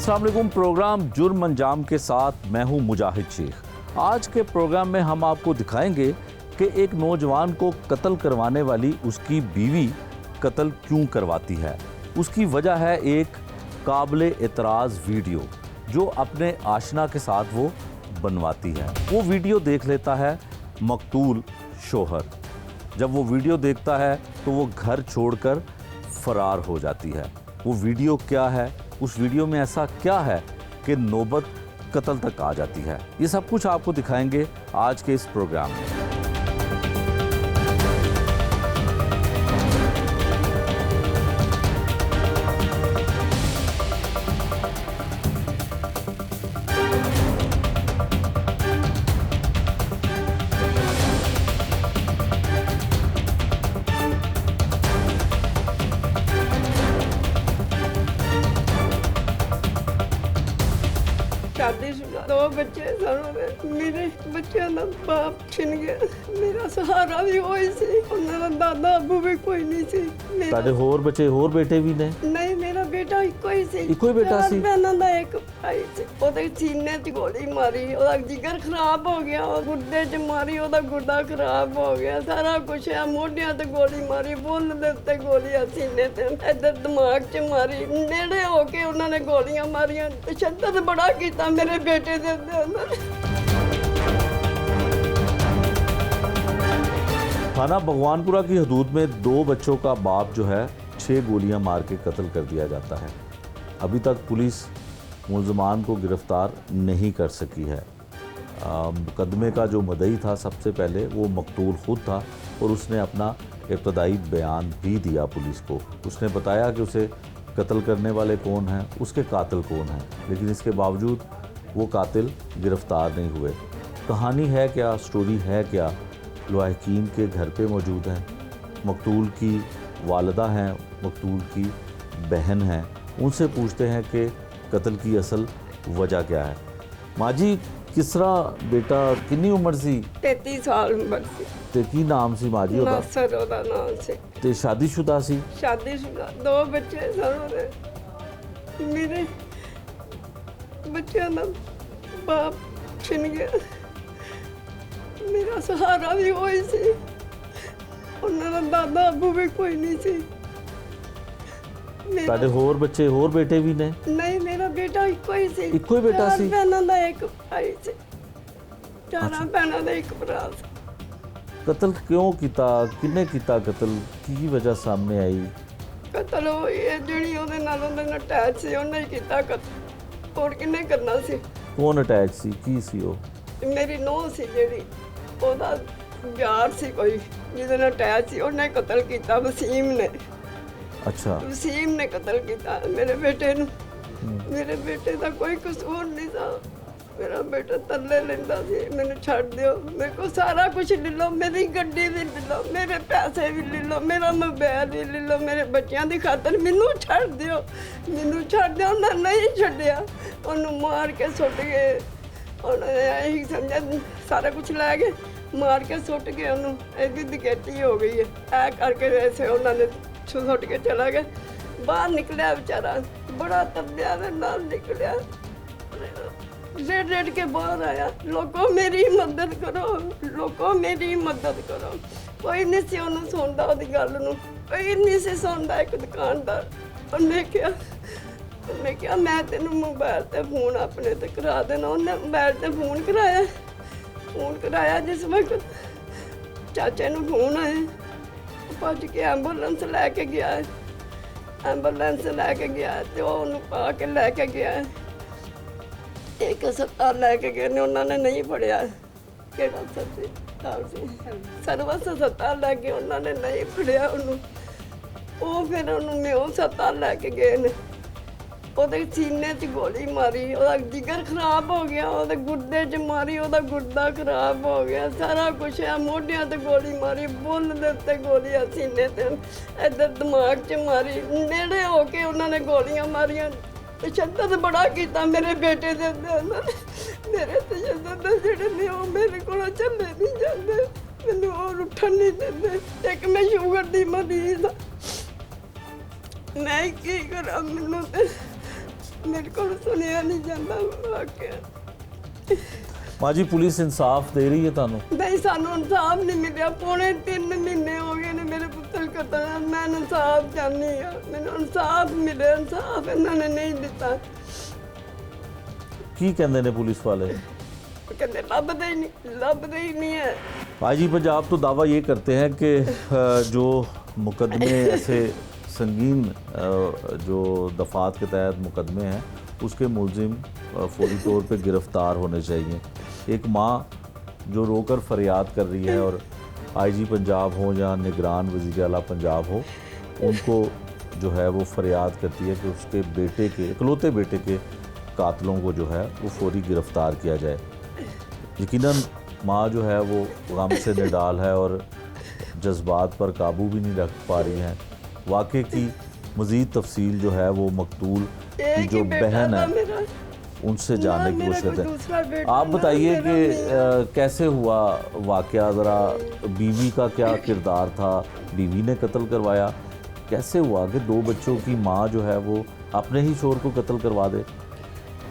अस्सलाम वालेकुम। प्रोग्राम जुर्म अंजाम के साथ मैं हूं मुजाहिद शेख। आज के प्रोग्राम में हम आपको दिखाएंगे कि एक नौजवान को कत्ल करवाने वाली उसकी बीवी कत्ल क्यों करवाती है। उसकी वजह है एक काबिले एतराज़ वीडियो जो अपने आशना के साथ वो बनवाती है। वो वीडियो देख लेता है मकतूल शोहर। जब वो वीडियो देखता है तो वो घर छोड़कर फरार हो जाती है। वो वीडियो क्या है, उस वीडियो में ऐसा क्या है कि नौबत कत्ल तक आ जाती है, ये सब कुछ आपको दिखाएंगे आज के इस प्रोग्राम में। शादीशुदा 2 बच्चे सन। मेरे बच्चों का बाप छिन गया। मेरा सहारा भी वही सी। उन्होंने दादा अबू भी कोई नहीं सी। ਤੁਹਾਡੇ ਹੋਰ ਬੱਚੇ ਹੋਰ ਬੇਟੇ ਵੀ ਨੇ? नहीं, मेरा बेटा इको ही सी। ਇੱਕੋ ਹੀ ਬੇਟਾ ਸੀ? बहनों का एक भाई सी। ਉਹਦੇ सीने च गोली मारी, ਉਹਦਾ जिगर खराब हो गया। ਉਹ ਗੁਰਦੇ ਚ ਮਾਰੀ, ਉਹਦਾ ਗੁਰਦਾ ਖਰਾਬ ਹੋ ਗਿਆ। ਸਾਰਾ ਕੁਛ ਆ। ਮੋਢਿਆਂ ਤੇ ਗੋਲੀ ਮਾਰੀ, ਬੁੱਲ ਦੇ ਉੱਤੇ ਗੋਲੀ ਆ, ਸੀਨੇ ਤੇ ਇੱਧਰ ਦਿਮਾਗ 'ਚ ਮਾਰੀ। ਨੇੜੇ ਹੋ ਕੇ ਉਹਨਾਂ ਨੇ ਗੋਲੀਆਂ ਮਾਰੀਆਂ। ਤਸ਼ੱਦਦ ਬੜਾ ਕੀਤਾ मेरे बेटे दे अंदर। थाना भगवानपुरा की हदूद में 2 बच्चों का बाप जो है 6 गोलियां मार के कत्ल कर दिया जाता है। अभी तक पुलिस मुलजमान को गिरफ्तार नहीं कर सकी है। मुकदमे का जो मुद्दई था सबसे पहले वो मकतूल खुद था और उसने अपना इब्तदाई बयान भी दिया पुलिस को। उसने बताया कि उसे कत्ल करने वाले कौन हैं, उसके कातिल कौन हैं, लेकिन इसके बावजूद वो कातिल गिरफ्तार नहीं हुए। कहानी है क्या, स्टोरी है क्या, लवाहकीन के घर पे मौजूद हैं। मकतूल की वालदा हैं, मकतूल की बहन हैं। उनसे पूछते हैं कि कत्ल की असल वजह क्या है। माँ जी, किस तरह बेटा कितनी उम्र सी? 33 साल उम्र सी। ते की नाम सी माँ जी ओदा? नासर ओदा नाम सी। ते शादीशुदा सी? शादीशुदा 2 बच्चे सन। मेरे बच्चों का बाप छिन गया। मेरा सहारा भी वही सी। उन्होंने दादा अबू भी कोई नहीं सी। ਤੁਹਾਡੇ ਹੋਰ ਬੱਚੇ ਹੋਰ ਬੇਟੇ ਵੀ ਨੇ? नहीं, मेरा बेटा इको ही सी। ਇੱਕੋ ਹੀ ਬੇਟਾ ਸੀ? 4 बहनों का एक भाई सी। 4 बहनों का एक भरा सी। कत्ल क्यों किया, किन्ने किया कत्ल, की वजह सामने आई? कत्ल ये ਜਿਹੜੀ ਉਹਦੇ ਨਾਲ ਅਟੈਚ ਸੀ ਉਹਨੇ ਹੀ ਕੀਤਾ ਕਤਲ। ਹੋਰ ਕਿੰਨੇ ਕਰਨਾ ਸੀ? कौन अटैच सी, की सी वो? ਮੇਰੀ ਨੂੰਹ ਸੀ ਜਿਹੜੀ, ਉਹਦਾ ਯਾਰ ਸੀ ਕੋਈ ਜਿਹਦੇ ਨਾਲ ਅਟੈਚ ਸੀ। ਉਹਨੇ ਕਤਲ ਕੀਤਾ, ਵਸੀਮ ਨੇ। अच्छा, ਵਸੀਮ ਨੇ ਕਤਲ ਕੀਤਾ ਮੇਰੇ ਬੇਟੇ ਨੂੰ। ਮੇਰੇ ਬੇਟੇ ਦਾ ਕੋਈ ਕਸੂਰ ਨਹੀਂ ਸੀ। ਮੇਰਾ ਬੇਟਾ ਤਰਲੇ ਲੈਂਦਾ ਸੀ, ਮੈਨੂੰ ਛੱਡ ਦਿਓ, ਮੇਰੇ ਕੋਲ ਸਾਰਾ ਕੁਝ ਲੈ ਲਓ, ਮੇਰੀ ਗੱਡੀ ਵੀ ਲੈ ਲਓ, ਮੇਰੇ ਪੈਸੇ ਵੀ ਲੈ ਲਓ, ਮੇਰਾ ਮੋਬਾਈਲ ਵੀ ਲੈ ਲਓ, ਮੇਰੇ ਬੱਚਿਆਂ ਦੀ ਖਾਤਰ ਮੈਨੂੰ ਛੱਡ ਦਿਓ, ਮੈਨੂੰ ਛੱਡ ਦਿਓ। ਉਹਨਾਂ ਨਹੀਂ ਛੱਡਿਆ, ਉਹਨੂੰ ਮਾਰ ਕੇ ਸੁੱਟ ਗਏ। ਉਹਨੇ ਇਹੀ ਸਮਝਿਆ ਸਾਰਾ ਕੁਝ ਲੈ ਗਏ, ਮਾਰ ਕੇ ਸੁੱਟ ਗਏ ਉਹਨੂੰ। ਇਹਦੀ ਡਕੈਤੀ ਹੋ ਗਈ ਹੈ। ਐ ਕਰਕੇ ਐਸੇ ਉਹਨਾਂ ਨੇ ਸੁੱਟ ਕੇ ਚਲਾ ਗਿਆ। ਬਾਹਰ ਨਿਕਲਿਆ ਵਿਚਾਰਾ, ਬੜਾ ਤੱਲਿਆ ਦੇ ਨਾਲ ਨਿਕਲਿਆ। रेड के बाहर आया, लोगों मेरी मदद करो, लोगों मेरी मदद करो। कोई नहीं सी उन्हें सुनता, उसकी गल नूं कोई नहीं सी सुनता। एक दुकानदार उन्हें कहा मैं तेन मोबाइल ते फोन अपने ते करा देना। उन्हें मोबाइल ते फोन कराया। जिस वक्त चाचे नूं फोन आया, भज के एंबूलेंस लैके गया। एंबूलेंस लैके गया तो उन्होंने पा के लैके गया। एक अस्पताल लैके गए ने, उन्होंने नहीं फड़िया। केड़ा सर्वस अस्पताल लैके उन्होंने नहीं फड़िया उन्होंने। वो फिर उन्होंने उस अस्पताल लैके गए ने। ਉਹਦੇ ਸੀਨੇ 'ਚ ਗੋਲੀ ਮਾਰੀ, ਉਹਦਾ ਜਿਗਰ ਖਰਾਬ ਹੋ ਗਿਆ। ਉਹਦੇ ਗੁਰਦੇ 'ਚ ਮਾਰੀ, ਉਹਦਾ ਗੁਰਦਾ ਖਰਾਬ ਹੋ ਗਿਆ। ਸਾਰਾ ਕੁਛ ਆ। ਮੋਢਿਆਂ ਤੇ ਗੋਲੀ ਮਾਰੀ, ਬੁੱਲ ਦੇ ਉੱਤੇ ਗੋਲੀ ਆ, ਸੀਨੇ ਤੇ ਇੱਧਰ ਦਿਮਾਗ 'ਚ ਮਾਰੀ। ਨੇੜੇ ਹੋ ਕੇ ਉਹਨਾਂ ਨੇ ਗੋਲੀਆਂ ਮਾਰੀਆਂ। ਤਸ਼ੱਦਦ ਬੜਾ ਕੀਤਾ ਮੇਰੇ ਬੇਟੇ ਦੇ ਅੰਦਰ। ਮੇਰੇ ਤਸ਼ੱਦਦ ਜਿਹੜੇ ਨੇ ਉਹ ਮੇਰੇ ਕੋਲੋਂ ਚੱਲੇ ਨਹੀਂ ਜਾਂਦੇ। ਮੈਨੂੰ ਉਹ ਉੱਠਣ ਨਹੀਂ ਦਿੰਦੇ। ਇੱਕ ਮੈਂ ਸ਼ੂਗਰ ਦੀ ਮਰੀਜ਼ ਹਾਂ। ਮੈਂ ਕੀ ਕਰਾਂ? ਮੈਨੂੰ ਤੇ मेरे को सुनिया नहीं जाता वाकया माँ जी पुलिस इंसाफ दे रही है ਤੁਹਾਨੂੰ? नहीं सानू इंसाफ नहीं मिले, पौने 3 महीने हो गए ने मेरे पुत्र कतल। मैं इंसाफ चाहनी है, मैंने इंसाफ मिले, इंसाफ इन्होंने नहीं दिता। ਕੀ ਕਹਿੰਦੇ ਨੇ ਪੁਲਿਸ ਵਾਲੇ? कहते लभदे ही नहीं है। आईजी पंजाब तो दावा ये करते हैं कि जो मुकदमे ऐसे संगीन जो दफात के तहत मुकदमे हैं उसके मुलजिम फौरी तौर पे गिरफ़्तार होने चाहिए। एक माँ जो रोकर फरियाद कर रही है और आईजी पंजाब हो या निगरान वज़ीर आला पंजाब हो, उनको जो है वो फरियाद करती है कि उसके बेटे के इकलौते बेटे के कातलों को जो है वो फौरी गिरफ़्तार किया जाए। यकीनन माँ जो है वो गम से निडाल है और जज्बात पर काबू भी नहीं रख पा रही हैं। वाक़े की मज़ीद तफसील जो है वो मकतूल की जो बहन है उनसे जानने की कोशिश करते हैं। आप बताइए कि कैसे हुआ वाक़या, ज़रा बीवी का क्या किरदार था? बीवी ने कत्ल करवाया? कैसे हुआ कि 2 बच्चों की माँ जो है वो अपने ही शोहर को कत्ल करवा दे?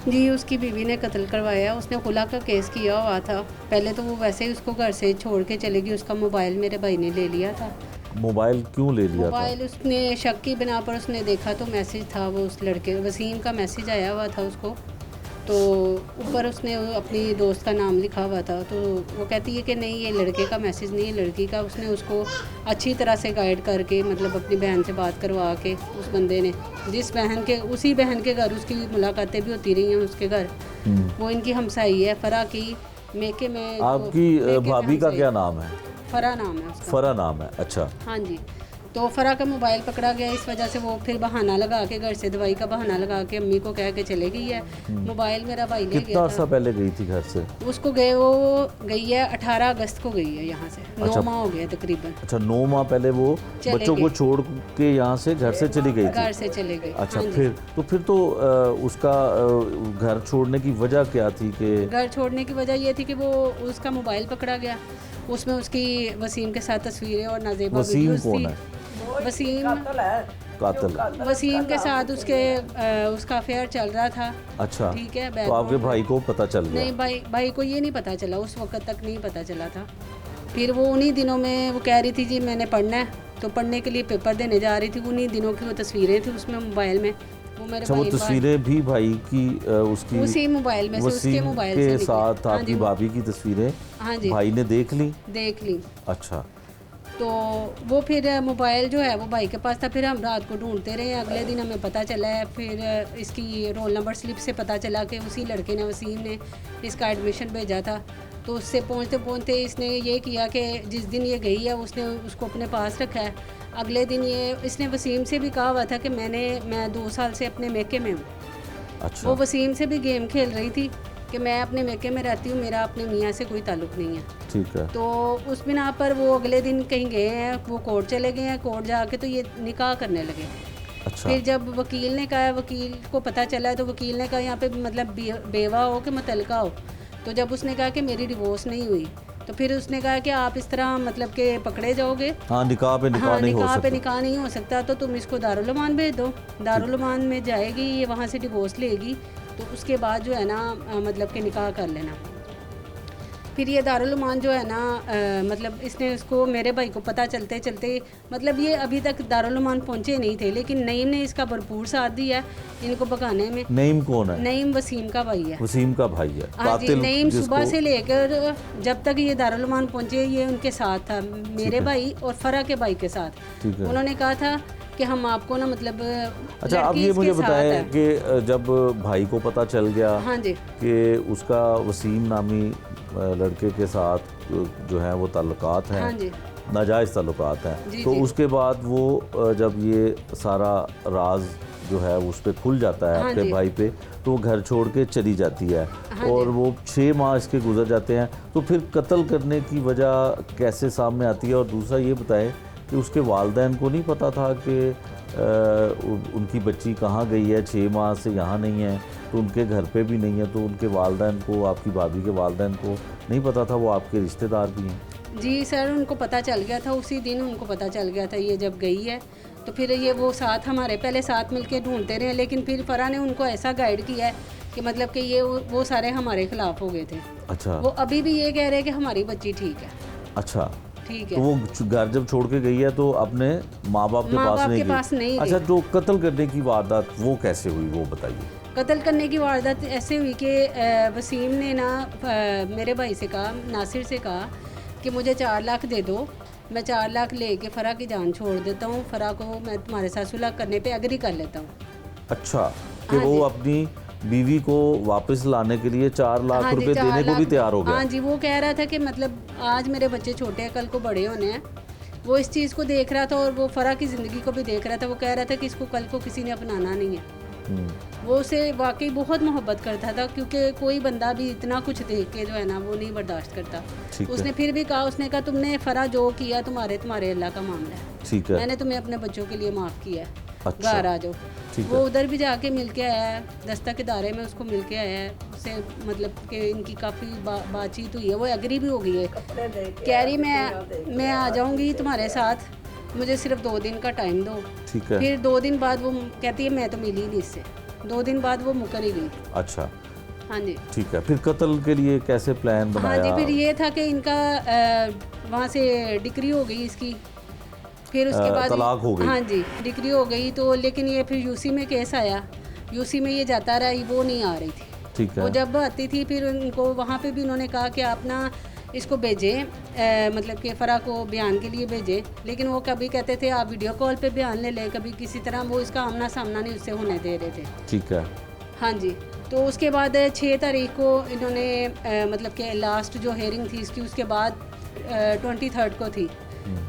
जी उसकी बीवी ने कत्ल करवाया। उसने खुला का केस किया हुआ था। पहले तो वो वैसे ही उसको घर से छोड़ के चली गई। उसका मोबाइल मेरे भाई ने ले लिया था। मोबाइल क्यों ले लिया मोबाइल था? उसने शक की बिना पर उसने देखा तो मैसेज था वो उस लड़के वसीम का मैसेज आया हुआ था उसको, तो ऊपर उसने अपनी दोस्त का नाम लिखा हुआ था। तो वो कहती है कि नहीं ये लड़के का मैसेज नहीं है, लड़की का। उसने उसको अच्छी तरह से गाइड करके मतलब अपनी बहन से बात करवा के उस बंदे ने जिस बहन के उसी बहन के घर उसकी मुलाकातें भी होती रही हैं उसके घर। वो इनकी हमसाई है फरा की मेके में। आपकी भाभी का क्या नाम है? फरा नाम है उसका। फरा नाम है, अच्छा। हाँ जी। तो फरा का मोबाइल पकड़ा गया। इस वजह से वो फिर बहाना लगा के घर से दवाई का बहाना लगा के अम्मी को कह के चले गई है। मोबाइल मेरा भाई ले कितना गया अर्सा था। पहले गई थी घर से? उसको गए वो गई है 18 अगस्त को गई है यहाँ से। 9 माह हो गए तकरीबन। अच्छा 9 माह पहले वो चले बच्चों को गए। छोड़ के यहाँ से घर से चली गई घर थी? से चले गए। अच्छा हाँ जी। फिर तो उसका घर छोड़ने की वजह क्या थी कि? घर छोड़ने की वजह ये थी कि वो उसका मोबाइल पकड़ा गया। उसमें उसकी वसीम के साथ तस्वीरें और नाजेबा वसीम वीडियोस कौन थी। है? वसीम कातिल। वसीम के साथ उसका अफेयर चल रहा था। अच्छा ठीक है। तो आपके भाई को पता चल नहीं गया? भाई को ये नहीं पता चला, उस वक्त तक नहीं पता चला था। फिर वो उन्हीं दिनों में वो कह रही थी जी मैंने पढ़ना है, तो पढ़ने के लिए पेपर देने जा रही थी। उन्हीं दिनों की वो तस्वीरें थी उसमें मोबाइल में। वो मेरे अच्छा वो तस्वीरें भी भाई की उसकी उसी मोबाइल में से उसके वसीम मोबाइल के से निकली। साथ हाँ आपकी जी, भाभी की तस्वीरें हाँ जी भाई ने देख ली? अच्छा तो वो फिर मोबाइल जो है वो भाई के पास था। फिर हम रात को ढूंढते रहे। अगले दिन हमें पता चला है, फिर इसकी रोल नंबर स्लिप से पता चला कि उसी लड़के ने वसीम ने इसका एडमिशन भेजा था। तो उससे पहुंचते पहुंचते इसने ये किया कि जिस दिन ये गई है उसने उसको अपने पास रखा है। अगले दिन ये इसने वसीम से भी कहा हुआ था कि मैं 2 साल से अपने मेके में हूँ। अच्छा वो वसीम से भी गेम खेल रही थी कि मैं अपने मेके में रहती हूँ, मेरा अपने मियाँ से कोई ताल्लुक़ नहीं है। ठीक है। तो उस बिना पर वो अगले दिन कहीं गए हैं, वो कोर्ट चले गए हैं। कोर्ट जाके तो ये निकाह करने लगे। अच्छा फिर जब वकील ने कहा, वकील को पता चला है, तो वकील ने कहा यहाँ पे मतलब बेवा हो कि मुतलका हो। तो जब उसने कहा कि मेरी डिवोर्स नहीं हुई, तो फिर उसने कहा कि आप इस तरह मतलब कि पकड़े जाओगे। हाँ निकाह पे निकाह हाँ नहीं हो निकाह पे सकता। निकाह नहीं हो सकता, तो तुम इसको दारुल अमान भेज दो। दारुल अमान में जाएगी, ये वहाँ से डिवोर्स लेगी, तो उसके बाद जो है ना मतलब कि निकाह कर लेना। फिर ये दारुल अमान जो है ना मतलब इसने उसको मेरे भाई को पता चलते चलते मतलब ये अभी तक दारुल अमान पहुँचे नहीं थे, लेकिन नईम ने इसका भरपूर साथ दिया इनको भगाने में। नईम कौन है? नईम वसीम का भाई है। वसीम का भाई है हाँ जी। कातिल नईम जिसको- सुबह से लेकर जब तक ये दारुल अमान पहुँचे ये उनके साथ था, मेरे भाई और फरा के भाई के साथ। ठीक है। उन्होंने कहा था कि हम आपको ना मतलब अच्छा अब लड़की ये इसके मुझे साथ बताएं है। कि जब भाई को पता चल गया हाँ जी कि उसका वसीम नामी लड़के के साथ जो है वो ताल्लुकात हैं, हाँ जी नाजायज़ ताल्लुकात हैं, जी, तो जी। उसके बाद वो जब ये सारा राज जो है उस पर खुल जाता है हाँ आपके जी। भाई पे, तो वो घर छोड़ के चली जाती है हाँ और जी। वो 6 माह इसके गुजर जाते हैं। तो फिर कत्ल करने की वजह कैसे सामने आती है? और दूसरा ये बताएं कि उसके वालिदैन को नहीं पता था कि उनकी बच्ची कहाँ गई है, 6 माह से यहाँ नहीं है, तो उनके घर पे भी नहीं है, तो उनके वालिदैन को, आपकी भाभी के वालिदैन को नहीं पता था? वो आपके रिश्तेदार भी हैं। जी सर, उनको पता चल गया था, उसी दिन उनको पता चल गया था ये जब गई है। तो फिर ये वो साथ हमारे पहले साथ मिलके ढूंढते रहे, लेकिन फिर फरा ने उनको ऐसा गाइड किया है कि मतलब कि ये वो सारे हमारे खिलाफ हो गए थे। अच्छा। वो अभी भी ये कह रहे हैं कि हमारी बच्ची ठीक है। अच्छा, ठीक तो है। वो घर जब छोड़ के गई है तो अपने माँ बाप के पास नहीं गई। अच्छा, जो कत्ल करने की वारदात वो कैसे हुई वो बताइए। कत्ल करने की वारदात ऐसे हुई कि वसीम ने ना मेरे भाई से कहा, नासिर से कहा कि मुझे 4 लाख दे दो, मैं 4 लाख लेके फरा की जान छोड़ देता हूँ, फरा को मैं तुम्हारे साथ सुलह करने पे एग्री कर लेता हूँ। अच्छा, कि हाँ वो जी। अपनी बीवी को वापस लाने के लिए 4 लाख हाँ जी, रुपए 4 देने को भी लाख। तैयार हो गया। हाँ जी, वो कह रहा था कि मतलब आज मेरे बच्चे छोटे हैं, कल को बड़े होने हैं। वो इस चीज़ को देख रहा था और वो फरा की ज़िंदगी को भी देख रहा था। वो कह रहा था कि इसको कल को किसी ने अपनाना नहीं है। वो उसे वाकई बहुत मोहब्बत करता था, क्योंकि कोई बंदा भी इतना कुछ देख के जो है ना वो नहीं बर्दाश्त करता। ठीक है। उसने फिर भी कहा, उसने कहा तुमने फरा जो किया तुम्हारे अल्लाह का मामला है, ठीक है। मैंने तुम्हें अपने बच्चों के लिए माफ़ किया है, अच्छा। घर आ जाओ। ठीक वो है। उधर भी जाके मिल के आया है, दस्तक इदारे में उसको मिल के आया है, उससे मतलब कि इनकी काफ़ी बातचीत हुई है, वो एग्री भी हो गई है। कह रही मैं आ जाऊंगी तुम्हारे साथ, मुझे सिर्फ 2 दिन का टाइम दो। ठीक है। फिर 2 दिन बाद वो कहती है मैं तो मिली नहीं इससे, 2 दिन बाद वो मुकर ही गई। अच्छा, हाँ जी। ठीक है। फिर कत्ल के लिए कैसे प्लान हाँ बनाया? जी, फिर ये था कि इनका वहाँ से डिग्री हो गई इसकी, फिर उसके बाद तलाक हो गई। हाँ जी, डिग्री हो गई तो, लेकिन ये फिर यूसी में केस आया, यूसी में ये जाता रहा, वो नहीं आ रही थी। ठीक वो है। जब आती थी फिर उनको वहाँ पे भी उन्होंने कहा कि आप ना इसको भेजें, मतलब कि फ़रा को बयान के लिए भेजें, लेकिन वो कभी कहते थे आप वीडियो कॉल पे बयान ले लें, कभी किसी तरह वो इसका आमना सामना नहीं उससे होने दे रहे थे। ठीक है। हाँ जी। तो उसके बाद 6 तारीख को इन्होंने मतलब कि लास्ट जो हेयरिंग थी इसकी, उसके बाद 23 को थी।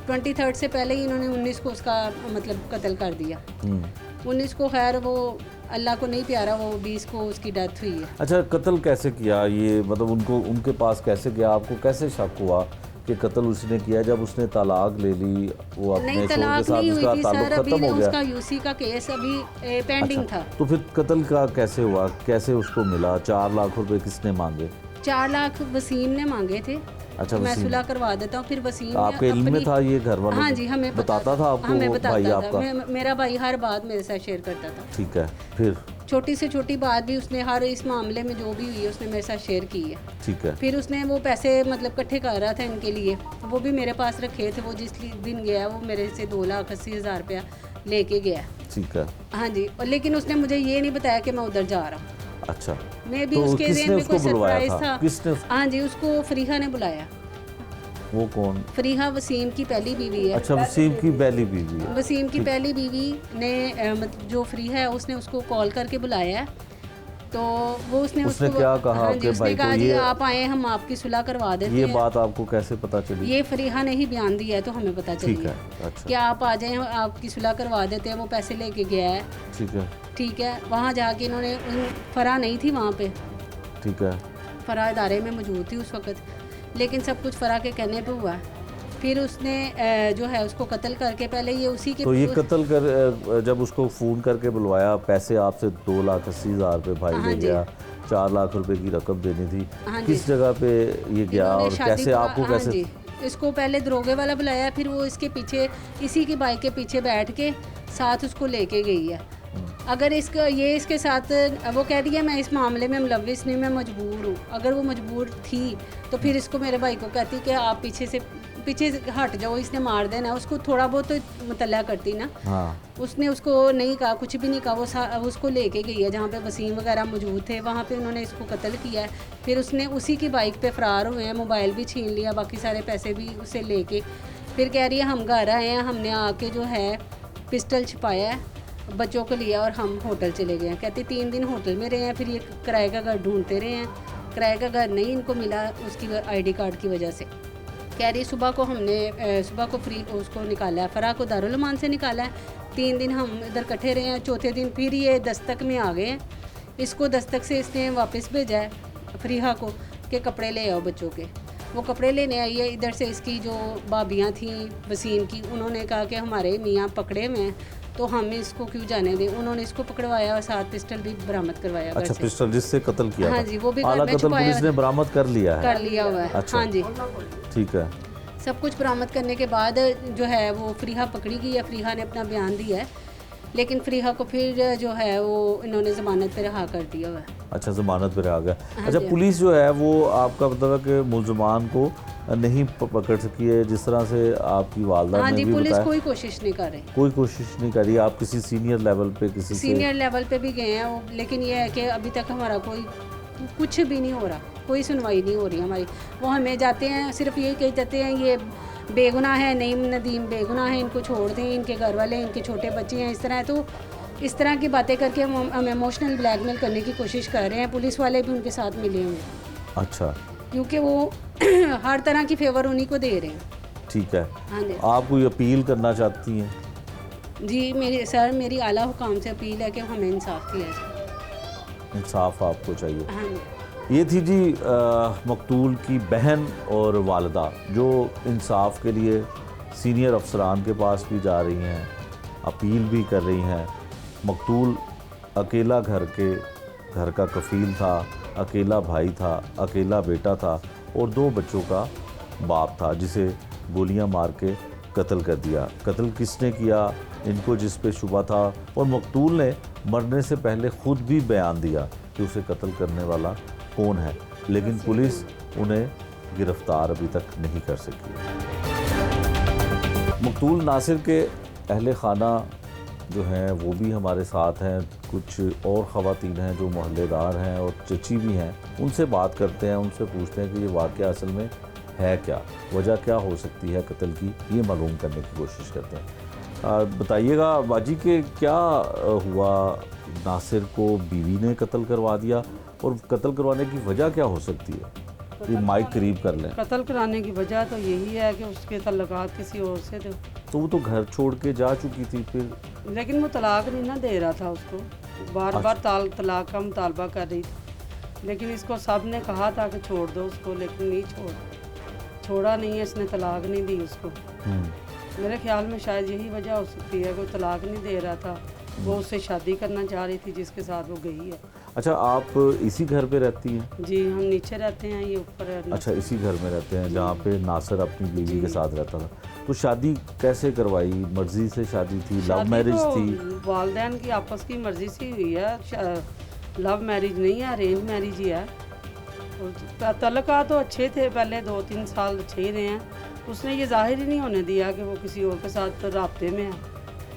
23 से पहले ही इन्होंने 19 को उसका मतलब कत्ल कर दिया। 19 को खैर वो अल्लाह को नहीं प्यारा, वो 20 को उसकी डेथ हुई है। अच्छा, कत्ल कैसे किया ये, मतलब उनको उनके पास कैसे गया, आपको कैसे शक हुआ कि कत्ल उसने किया? जब उसने तलाक ले ली, वो अपने नहीं, शोहर के तलाक साथ नहीं उसका हुई थी ताल्लुक सर, अभी खत्म हो उसका गया। यूसी का केस अभी पेंडिंग अच्छा, था। तो फिर कत्ल का कैसे हुआ, कैसे उसको मिला? 4 लाख रुपए किसने मांगे? 4 लाख वसीम ने मांगे थे। अच्छा, मैं वसीम। सुलह करवा देता हूँ, फिर वसीम ने आपके इल्म में अपनी- था ये घर वालों हाँ को? जी, हमें बताता था आपको हमें वो बताता भाई था। आपका? मेरा भाई हर बात मेरे साथ शेयर करता था। ठीक है। फिर छोटी से छोटी बात भी उसने हर इस मामले में जो भी हुई है उसने मेरे साथ शेयर की है। ठीक है। फिर उसने वो पैसे मतलब इकट्ठे कर रहा था इनके लिए, वो भी मेरे पास रखे थे। वो जिस दिन गया वो मेरे से 2,80,000 रुपया लेके गया। ठीक है। हाँ जी, और लेकिन उसने मुझे ये नहीं बताया कि मैं उधर जा रहा हूँ। अच्छा, मैं भी तो उसके किसने ज़हन में उसको कोई बुलवाया सरप्राइज था? था। किसने? हाँ जी, उसको फरीहा ने बुलाया। वो कौन? फरीहा वसीम की पहली बीवी है। अच्छा, वसीम की पहली बीवी है। वसीम की पहली बीवी ने मतलब जो फरीहा है उसने उसको कॉल करके बुलाया है। तो वो उसने उसने उसको क्या कहा हाँ कि जी, उसने भाई को कहा जी ये- आप आए, हम आपकी सुलह करवा देते ये हैं। बात आपको कैसे पता चली? ये फरीहा ने ही बयान दिया है तो हमें पता चली ठीक है है। अच्छा, कि आप आ जाएं, आपकी सुलह करवा देते हैं। वो पैसे लेके गया है। ठीक है। ठीक है, वहाँ जाके इन्होंने फरा नहीं थी वहाँ पे, ठीक है। फरा इदारे में मौजूद थी उस वक्त, लेकिन सब कुछ फरा के कहने पे हुआ। फिर उसने जो है उसको कत्ल करके पहले ये उसी के तो ये कत्ल कर जब उसको फ़ोन करके बुलवाया, पैसे आपसे 2,80,000 रुपये भाई हाँ ले जी। गया, 4 लाख रुपए की रकम देनी थी। हाँ जी। किस जगह पे ये गया इन्होंने और शादी कैसे का- आपको हाँ कैसे? जी, इसको पहले दरोगे वाला बुलाया, फिर वो इसके पीछे इसी की बाइक के पीछे बैठ के साथ उसको लेके गई है। अगर इसका ये इसके साथ वो कह रही है मैं इस मामले में मुलविस नहीं, मैं मजबूर हूँ। अगर वो मजबूर थी तो फिर इसको मेरे भाई को कहती कि आप पीछे से हट जाओ, इसने मार देना। उसको थोड़ा बहुत तो मुतल्ला करती ना। हाँ। उसने उसको नहीं कहा, कुछ भी नहीं कहा। वो उसको लेके गई है जहाँ पे वसीम वगैरह मौजूद थे, वहाँ पे उन्होंने इसको कत्ल किया है। फिर उसने उसी की बाइक पे फरार हुए हैं, मोबाइल भी छीन लिया, बाकी सारे पैसे भी उसे लेके। फिर कह रही है हम घर आए हैं, हमने आके जो है पिस्टल छिपाया है, बच्चों को लिया और हम होटल चले गए हैं। कहती 3 दिन होटल में रहे हैं, फिर ये किराए का घर ढूंढते रहे हैं, किराए का घर नहीं इनको मिला उसकी ID कार्ड की वजह से। कह रही सुबह को हमने सुबह को फ्री उसको निकाला है, फरा को दारुल अमान से निकाला है। 3 दिन हम इधर इकट्ठे रहे हैं, चौथे दिन फिर ये दस्तक में आ गए हैं। इसको दस्तक से इसने वापस भेजा है फरीहा को कि कपड़े ले आओ बच्चों के। वो कपड़े लेने आई है। इधर से इसकी जो भाभियाँ थीं वसीम की, उन्होंने कहा कि हमारे मियाँ पकड़े हुए हैं तो हम इसको क्यों जाने दें। उन्होंने इसको पकड़वाया और साथ पिस्टल भी बरामद करवाया घर अच्छा, से। पिस्टल जिससे कत्ल किया हाँ था। जी, वो भी घर आला में कत्ल छुपाया पुलिस ने बरामद कर लिया है। कर लिया हुआ है। अच्छा। हाँ जी, ठीक है। सब कुछ बरामद करने के बाद जो है वो फरीहा पकड़ी गई है। फरीहा ने अपना बयान दिया है, लेकिन फरीहा को फिर जो है वो इन्होंने ज़मानत पे रहा कर दिया हुआ है। अच्छा, ज़मानत पर आ गया। हाँ अच्छा, जी। पुलिस जो है वो आपका मतलब है कि मुलजमान को नहीं पकड़ सकी है, जिस तरह से आपकी वालदा हाँ ने जी, भी पुलिस बताया। कोई कोशिश नहीं कर रही। कोई कोशिश नहीं करी। आप किसी सीनियर लेवल पे किसी से सीनियर लेवल पे भी गए हैं वो, लेकिन ये है कि अभी तक हमारा कोई कुछ भी नहीं हो रहा, कोई सुनवाई नहीं हो रही हमारी। वो हमें जाते हैं सिर्फ यही कह देते हैं ये बेगुनाह है, नईम नदीम बेगुनाह है, इनको छोड़ दें, इनके घर वाले, इनके छोटे बच्चे हैं, इस तरह। तो इस तरह की बातें करके हम इमोशनल ब्लैकमेल करने की कोशिश कर रहे हैं। पुलिस वाले भी उनके साथ मिले हुए हैं, अच्छा, क्योंकि वो हर तरह की फेवर उन्हीं को दे रहे हैं। ठीक है। हाँ जी। आप कोई अपील करना चाहती हैं? जी मेरी आला हुकाम से अपील है कि हमें इंसाफ दिया जाए। इंसाफ आपको चाहिए। हाँ जी। ये थी जी मकतूल की बहन और वालदा, जो इंसाफ के लिए सीनियर अफसरान के पास भी जा रही हैं, अपील भी कर रही हैं। मकतूल अकेला घर का कफील था, अकेला भाई था, अकेला बेटा था और 2 बच्चों का बाप था, जिसे गोलियां मार के कत्ल कर दिया। कत्ल किसने किया, इनको जिस पे शुबा था, और मकतूल ने मरने से पहले ख़ुद भी बयान दिया कि उसे कत्ल करने वाला कौन है, लेकिन पुलिस उन्हें गिरफ्तार अभी तक नहीं कर सकी। मकतूल नासिर के अहले खाना जो हैं वो भी हमारे साथ हैं। कुछ और ख़वातीन हैं जो मोहल्लेदार हैं और चची भी हैं, उनसे बात करते हैं, उनसे पूछते हैं कि ये वाक़या असल में है क्या, वजह क्या हो सकती है कत्ल की, ये मालूम करने की कोशिश करते हैं। बताइएगा बाजी के क्या हुआ, नासिर को बीवी ने कत्ल करवा दिया और कत्ल करवाने की वजह क्या हो सकती है? ये माइक करीब कर लें। कत्ल कराने की वजह तो यही है कि उसके तल्लुकात किसी और से थे, तो वो तो घर छोड़ के जा चुकी थी फिर। लेकिन वो तलाक नहीं ना दे रहा था उसको, बार बार तलाक का मुतालबा कर रही थी, लेकिन इसको सब ने कहा था कि छोड़ दो उसको, लेकिन नहीं छोड़ा नहीं है इसने, तलाक नहीं दी उसको। मेरे ख्याल में शायद यही वजह हो सकती है कि वो तलाक नहीं दे रहा था, वो उससे शादी करना चाह रही थी जिसके साथ वो गई है। अच्छा, आप इसी घर पे रहती हैं? जी, हम नीचे रहते हैं, ये ऊपर है। अच्छा, इसी घर में रहते हैं जहाँ पे नासिर अपनी बीवी के साथ रहता था। तो शादी कैसे करवाई? मर्जी से शादी थी, लव मैरिज थी? वालिदैन की आपस की मर्जी से हुई है, लव मैरिज नहीं है, अरेंज मैरिज ही है। तल्लुका तो अच्छे थे, पहले 2-3 साल अच्छे ही रहे हैं। उसने ये जाहिर ही नहीं होने दिया कि वो किसी और के साथ राब्ते में है।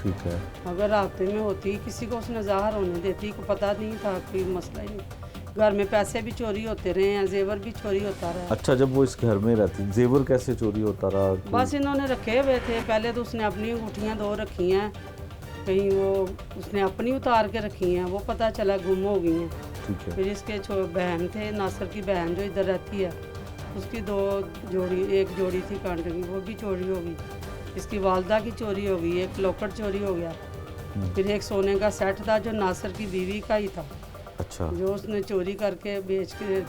ठीक है। अगर राब्ते में होती, किसी को उसने ज़ाहिर होने देती, को पता नहीं था, कोई मसला ही नहीं। घर में पैसे भी चोरी होते रहे हैं, जेवर भी चोरी होता रहा। अच्छा, जब वो इस घर में रहती, जेवर कैसे चोरी होता रहा? बस इन्होंने रखे हुए थे, पहले तो उसने अपनी अंगूठियाँ 2 रखी हैं, कहीं वो उसने अपनी उतार के रखी हैं, वो पता चला गुम हो गई हैं। ठीक है। फिर इसके बहन थे, नासिर की बहन जो इधर रहती है, उसकी 2 जोड़ी, एक जोड़ी थी कांटे की, वो भी चोरी हो गई। इसकी वालदा की चोरी हो गई, एक लॉकेट चोरी हो गया। फिर एक सोने का सेट था जो नासिर की बीवी का ही था, अच्छा, जो उसने चोरी करके बेच के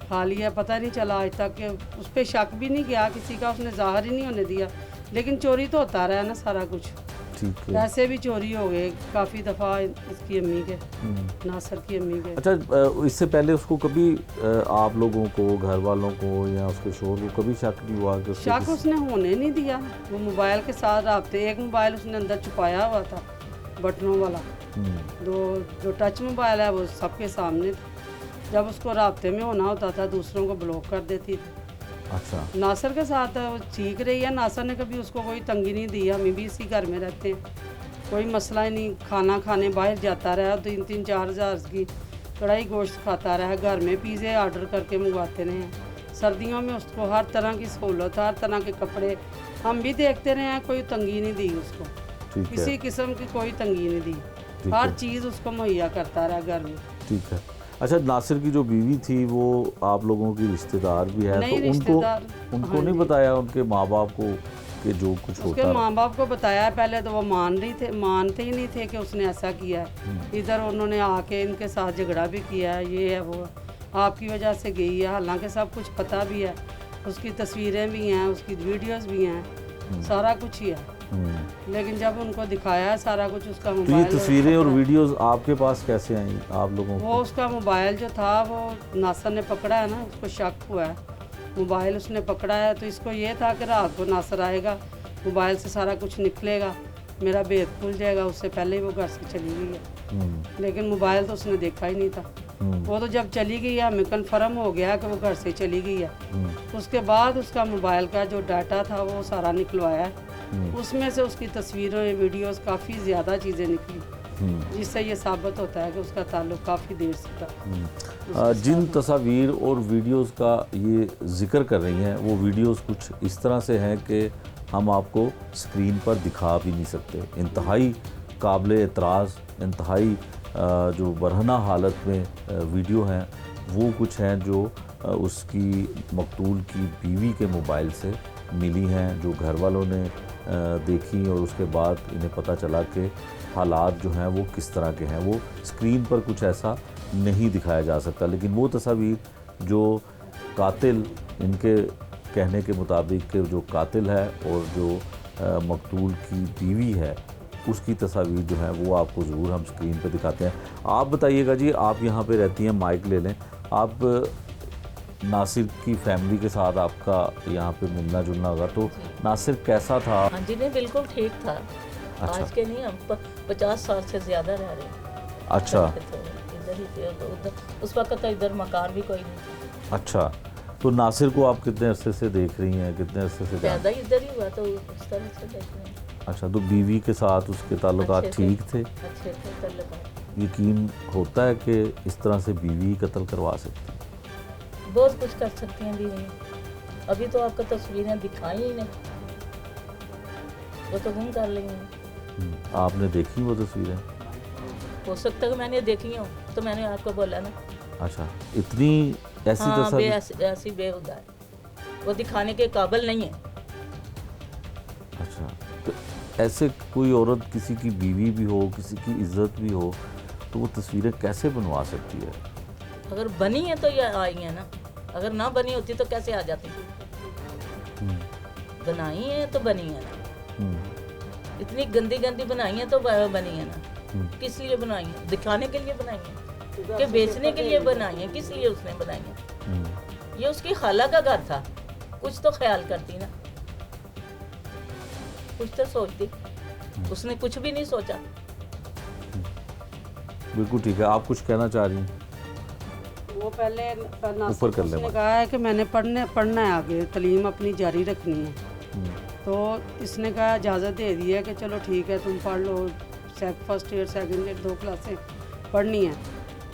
खा लिया। पता नहीं चला आज तक कि उस पर शक भी नहीं किया किसी का, उसने ज़ाहिर ही नहीं होने दिया। लेकिन चोरी तो होता रहा ना सारा कुछ। ठीक है। पैसे भी चोरी हो गए काफ़ी दफ़ा इसकी अम्मी के, नासिर की अम्मी के। अच्छा, इससे पहले उसको कभी आप लोगों को, घर वालों को या उसके शोहर को कभी शक नहीं हुआ कि उसके शक उसने होने नहीं दिया। वो मोबाइल के साथ राब्ते, एक मोबाइल उसने अंदर छुपाया हुआ था बटनों वाला, जो टच मोबाइल है वो सबके सामने था। जब उसको राब्ते में होना होता था दूसरों को ब्लॉक कर देती थी। अच्छा, नासिर के साथ वो ठीक रही है, नासिर ने कभी उसको कोई तंगी नहीं दी। हम भी इसी घर में रहते हैं, कोई मसला ही नहीं। खाना खाने बाहर जाता रहा, 3-4 हज़ार की कढ़ाई गोश्त खाता रहा, घर में पिज़्ज़े ऑर्डर करके मंगवाते रहे हैं। सर्दियों में उसको हर तरह की सहूलत, हर तरह के कपड़े हम भी देखते रहे हैं, कोई तंगी नहीं दी उसको, ठीक है। किसी किस्म की कोई तंगी नहीं दी, ठीक हर है। चीज़ उसको मुहैया करता रहा घर में। ठीक है। अच्छा, नासिर की जो बीवी थी वो आप लोगों की रिश्तेदार भी है, नहीं, तो रिश्तेदार, उनको हाँ नहीं जी। बताया उनके माँ बाप को कि जो कुछ उसके होता माँ बाप को बताया पहले, तो वो मानते ही नहीं थे कि उसने ऐसा किया है। इधर उन्होंने आके इनके साथ झगड़ा भी किया है, ये है वो आपकी वजह से गई है, हालांकि सब कुछ पता भी है, उसकी तस्वीरें भी हैं, उसकी वीडियोस भी हैं, सारा कुछ ही है। लेकिन जब उनको दिखाया है सारा कुछ, उसका तो ये मोबाइल, तस्वीरें और वीडियोस आपके पास कैसे आई आप लोगों वो को? उसका मोबाइल जो था वो नासिर ने पकड़ा है ना, उसको शक हुआ है मोबाइल उसने पकड़ा है, तो इसको ये था कि रात को नासर आएगा, मोबाइल से सारा कुछ निकलेगा, मेरा भेद खुल जाएगा, उससे पहले ही वो घर से चली गई है। लेकिन मोबाइल तो उसने देखा ही नहीं था। वो तो जब चली गई है हमें कन्फर्म हो गया कि वो घर से चली गई है। उसके बाद उसका मोबाइल का जो डाटा था वो सारा निकलवाया है। उसमें से उसकी तस्वीरें, वीडियोस, काफ़ी ज़्यादा चीज़ें निकली, जिससे ये साबित होता है कि उसका ताल्लुक काफ़ी देर से था। जिन तस्वीर और वीडियोस का ये जिक्र कर रही हैं, वो वीडियोस कुछ इस तरह से हैं कि हम आपको स्क्रीन पर दिखा भी नहीं सकते। इंतहाई काबिल एतराज़, इंतहाई जो बरहना हालत में वीडियो हैं, वो कुछ हैं जो उसकी मकतूल की बीवी के मोबाइल से मिली हैं, जो घर वालों ने देखी और उसके बाद इन्हें पता चला कि हालात जो हैं वो किस तरह के हैं। वो स्क्रीन पर कुछ ऐसा नहीं दिखाया जा सकता, लेकिन वो तस्वीर जो कातिल, इनके कहने के मुताबिक कि जो कातिल है और जो मकतूल की बीवी है, उसकी तस्वीर जो है वो आपको ज़रूर हम स्क्रीन पे दिखाते हैं। आप बताइएगा जी, आप यहाँ पे रहती हैं, माइक ले लें आप। नासिर की फैमिली के साथ आपका यहाँ पे मिलना जुलना होगा, तो नासिर कैसा था? हाँ जी, नहीं बिल्कुल ठीक था। अच्छा। आज के नहीं, हम 50 साल से ज़्यादा रह रहे हैं। अच्छा। तो इधर ही थे, तो उधर उस वक्त तो इधर मकान भी कोई नहीं था। अच्छा, तो नासिर को आप कितने अरसे से देख रही हैं, कितने अरसे से ज़्यादा इधर ही हुआ, तो उस तरह से देख रहे हैं। अच्छा, तो बीवी के साथ उसके ताल्लुकात अच्छे ठीक थे? अच्छे थे ताल्लुकात। यकीन होता है कि इस तरह से बीवी कत्ल करवा सकती है? बहुत कुछ कर सकती हैं बीवी। अभी तो आपको तस्वीरें दिखाई ही नहीं, वो तो गुम कर लेंगे। आपने देखी वो तस्वीरें? हो सकता है कि मैंने देखी हो, तो मैंने आपको बोला ना। अच्छा, इतनी ऐसी हाँ, तस्वीर? ऐसी बेहुदा है, वो दिखाने के काबिल नहीं है। अच्छा, तो ऐसे कोई औरत किसी की बीवी भी हो, किसी की इज्जत भी हो, तो वो तस्वीरें कैसे बनवा सकती है? अगर बनी है तो ये आई है ना, अगर ना बनी होती तो कैसे आ जाती? बनाई है तो बनी है ना। इतनी गंदी गंदी बनाई है तो बनी है ना। किस लिए बनाई है? दिखाने के लिए बनाई है कि बेचने के लिए बनाई है? किस लिए उसने बनाई है? ये उसकी खाला का घर था, कुछ तो ख्याल करती ना, कुछ तो सोचती। उसने कुछ भी नहीं सोचा। बिल्कुल ठीक है, आप कुछ कहना चाह रही हैं? वो पहले ऊपर कर ले उसने कहा है कि मैंने पढ़ना है, आगे तालीम अपनी जारी रखनी है। तो इसने कहा इजाज़त दे दी है कि चलो ठीक है, तुम पढ़ लो, फर्स्ट ईयर सेकंड ईयर 2 क्लासें पढ़नी है।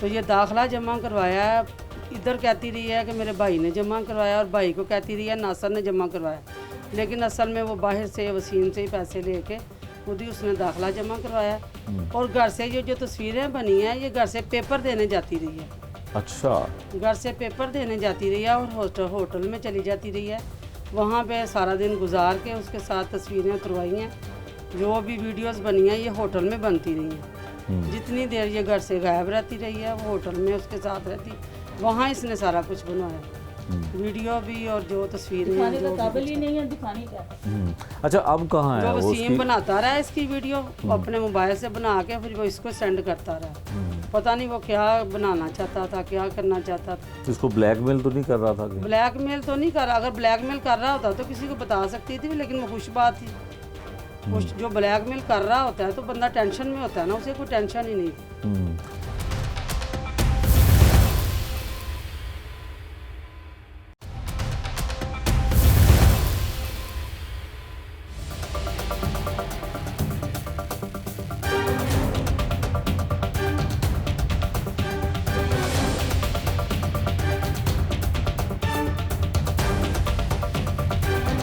तो ये दाखिला जमा करवाया है, इधर कहती रही है कि मेरे भाई ने जमा करवाया, और भाई को कहती रही है नासर ने जमा करवाया, लेकिन असल में वो बाहर से वसीम से ही पैसे लेके खुद ही उसने दाखिला जमा करवाया। और घर से जो तस्वीरें बनी हैं, ये घर से पेपर देने जाती रही है। अच्छा, घर से पेपर देने जाती रही है और होटल में चली जाती रही है, वहाँ पे सारा दिन गुजार के उसके साथ तस्वीरें उतरवाई हैं। जो भी वीडियोस बनी हैं ये होटल में बनती रही हैं। जितनी देर ये घर से गायब रहती रही है, वो होटल में उसके साथ रहती, वहाँ इसने सारा कुछ बनवाया, वीडियो भी और जो तस्वीरें हैं, दिखाने जो का भी काबिल कुछ ही है। नहीं है, दिखाने का। अच्छा, अब कहाँ है वो वो? वसीम बनाता रहा इसकी वीडियो, अपने मोबाइल से बना के फिर वो इसको सेंड करता रहा। पता नहीं वो क्या बनाना चाहता था, क्या करना चाहता था। तो इसको ब्लैकमेल तो नहीं कर रहा था? ब्लैकमेल तो नहीं कर रहा, अगर ब्लैकमेल कर रहा होता तो किसी को बता सकती थी, लेकिन वो खुश बात थी। जो ब्लैकमेल कर रहा होता है तो बंदा टेंशन में होता है ना, उसे कोई टेंशन ही नहीं।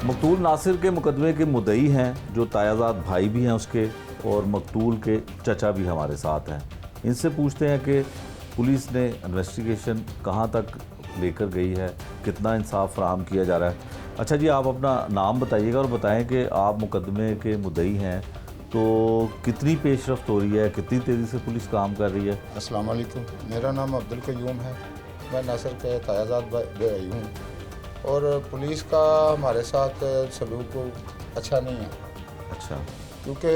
मकतूल नासिर के मुकदमे के मुद्दई हैं, जो तायाजाद भाई भी हैं उसके, और मकतूल के चचा भी हमारे साथ हैं। इनसे पूछते हैं कि पुलिस ने इन्वेस्टिगेशन कहाँ तक लेकर गई है, कितना इंसाफ फराहम किया जा रहा है। अच्छा जी, आप अपना नाम बताइएगा और बताएं कि आप मुकदमे के मुद्दई हैं, तो कितनी पेशरफ्त हो रही है, कितनी तेज़ी से पुलिस काम कर रही है? अस्सलाम वालेकुम, मेरा नाम अब्दुल क़य्यूम है, मैं नासिर के तायाजाद भाई हूँ। और पुलिस का हमारे साथ सलूक अच्छा नहीं है। अच्छा, क्योंकि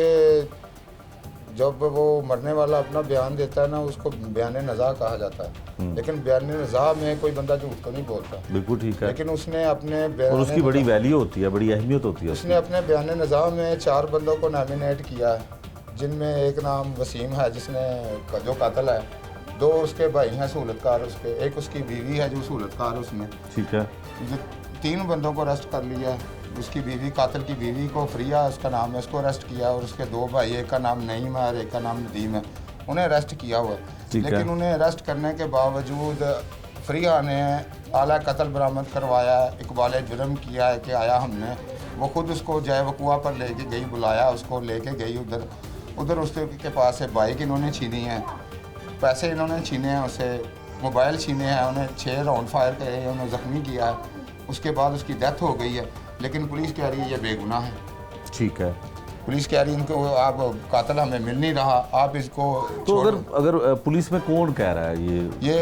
जब वो मरने वाला अपना बयान देता है ना, उसको बयान नज़ा कहा जाता है। लेकिन बयान रज़ा में कोई बंदा झूठ तो नहीं बोलता। बिल्कुल ठीक है। लेकिन उसने अपने और उसकी बड़ी वैल्यू होती है, बड़ी अहमियत होती है उसने अपने बयान रज़ा में 4 बंदों को नॉमिनेट किया है, जिनमें एक नाम वसीम है जिसने जो कातिल है, 2 उसके भाई हैं सहूलतकार उसके, एक उसकी बीवी है जो सहूलतकार है उसमें। ठीक है। 3 बंदों को अरेस्ट कर लिया है। उसकी बीवी, कातिल की बीवी को फ्रिया उसका नाम है, उसको अरेस्ट किया, और उसके 2 भाई, एक का नाम नईम है और एक का नाम नदीम है, उन्हें अरेस्ट किया हुआ है। ठीक है। लेकिन उन्हें अरेस्ट करने के बावजूद फ्रिया ने आला कत्ल बरामद करवाया, इकबाल जुर्म किया है कि आया हमने, वो खुद उसको जय वकुआ पर लेके गई, बुलाया उसको, लेके गई उधर उसके पास से बाइक इन्होंने छीनी है, पैसे इन्होंने छीने हैं उससे, मोबाइल छीने हैं, उन्हें 6 राउंड फायर करे हैं, उन्हें ज़ख्मी किया है। उसके बाद उसकी डेथ हो गई है, लेकिन पुलिस कह रही है ये बेगुनाह है। ठीक है। पुलिस कह रही है इनको, आप कातिल हमें मिल नहीं रहा, आप इसको तो छोड़ अगर पुलिस में कौन कह रहा है ये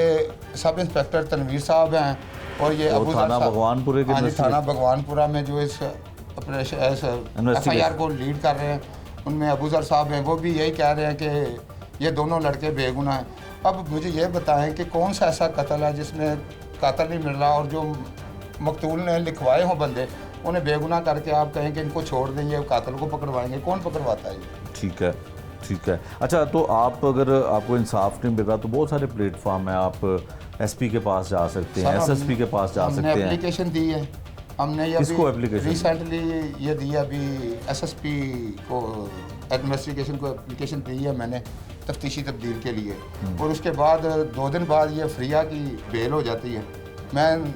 सब इंस्पेक्टर तनवीर साहब हैं, और ये वो अबू थाना भगवानपुरे के हाँ जी, थाना भगवानपुरा में जो इस ऑपरेशन FIR को लीड कर रहे हैं, उनमें अबू जर साहब हैं, वो भी यही कह रहे हैं कि ये दोनों लड़के बेगुनाह हैं। अब मुझे ये बताएं कि कौन सा ऐसा कत्ल है जिसमें कातिल नहीं मिल रहा, और जो मकतूल ने लिखवाए हों बंदे, उन्हें बेगुनाह करके आप कहें कि इनको छोड़ देंगे, कातिल को पकड़वाएंगे, कौन पकड़वाता है ये? ठीक है, ठीक है। अच्छा, तो आप अगर आपको इंसाफ नहीं मिल रहा तो बहुत सारे प्लेटफॉर्म हैं, आप SP के पास जा सकते हैं, SSP के पास जा सकते हैं। हमने एप्लीकेशन दी है, हमने ये किसको एप्लीकेशन रिसेंटली ये दी है, अभी SSP को एडमिनिस्ट्रेशन को एप्लीकेशन दी है मैंने तफ्तीशी तब्दील के लिए, और उसके बाद 2 दिन बाद ये फ्रिया की बेल हो जाती है। मैं